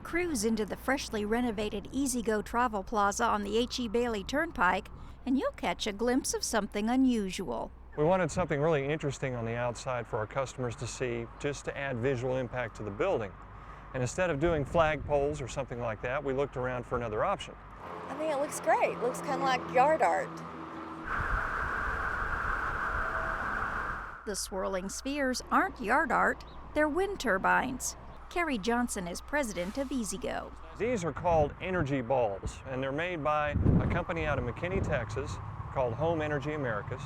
Cruise into the freshly renovated Easy-Go Travel Plaza on the H.E. Bailey Turnpike, and you'll catch a glimpse of something unusual. We wanted something really interesting on the outside for our customers to see, just to add visual impact to the building. And instead of doing flagpoles or something like that, we looked around for another option. I think it looks great. It looks kind of like yard art. The swirling spheres aren't yard art, they're wind turbines. Kerry Johnson is president of Easy-Go. These are called energy balls, and they're made by a company out of McKinney, Texas, called Home Energy Americas.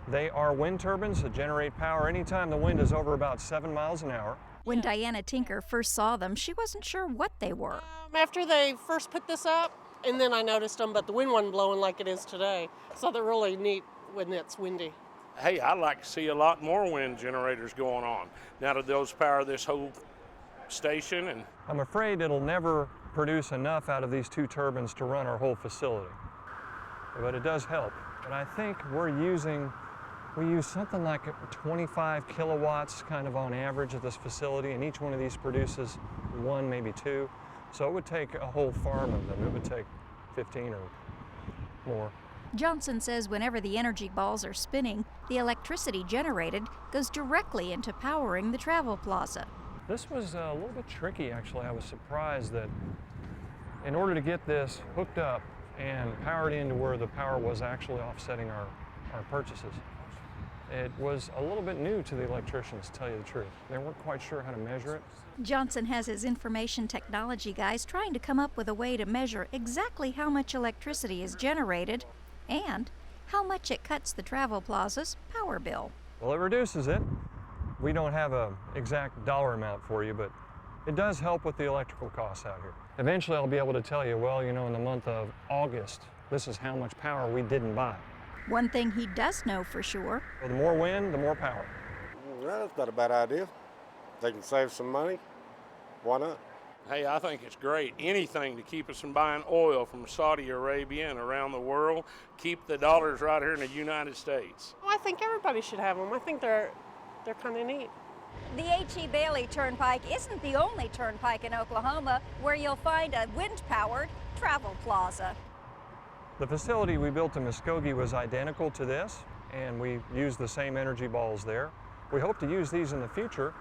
They are wind turbines that generate power anytime the wind is over about 7 miles an hour. When Diana Tinker first saw them, she wasn't sure what they were. After they first put this up, and then I noticed them, but the wind wasn't blowing like it is today. So they're really neat when it's windy. Hey, I'd like to see a lot more wind generators going on. Now that those power this whole station. And I'm afraid it'll never produce enough out of these 2 turbines to run our whole facility. But it does help. And I think we use something like 25 kilowatts kind of on average at this facility, and each one of these produces 1, maybe 2. So it would take a whole farm of them. It would take 15 or more. Johnson says whenever the energy balls are spinning, the electricity generated goes directly into powering the travel plaza. This was a little bit tricky, actually. I was surprised that in order to get this hooked up and powered into where the power was actually offsetting our purchases, it was a little bit new to the electricians, to tell you the truth. They weren't quite sure how to measure it. Johnson has his information technology guys trying to come up with a way to measure exactly how much electricity is generated and how much it cuts the travel plaza's power bill. Well, it reduces it. We don't have an exact dollar amount for you, but it does help with the electrical costs out here. Eventually I'll be able to tell you, well, in the month of August, this is how much power we didn't buy. One thing he does know for sure. Well, the more wind, the more power. Well, that's not a bad idea. They can save some money. Why not? hey, I think it's great. Anything to keep us from buying oil from Saudi Arabia and around the world. Keep the dollars right here in the United States. Well, I think everybody should have them. I think they're kind of neat. The H.E. Bailey Turnpike isn't the only turnpike in Oklahoma where you'll find a wind-powered travel plaza. The facility we built in Muskogee was identical to this, and we used the same energy balls there. We hope to use these in the future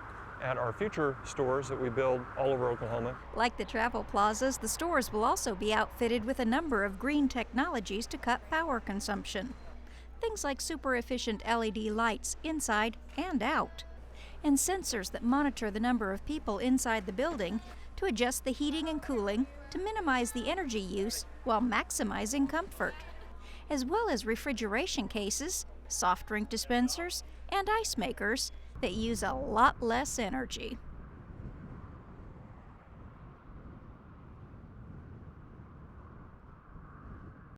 at our future stores that we build all over Oklahoma. Like the travel plazas, the stores will also be outfitted with a number of green technologies to cut power consumption. Things like super efficient LED lights inside and out, and sensors that monitor the number of people inside the building to adjust the heating and cooling to minimize the energy use while maximizing comfort, as well as refrigeration cases, soft drink dispensers, and ice makers that use a lot less energy.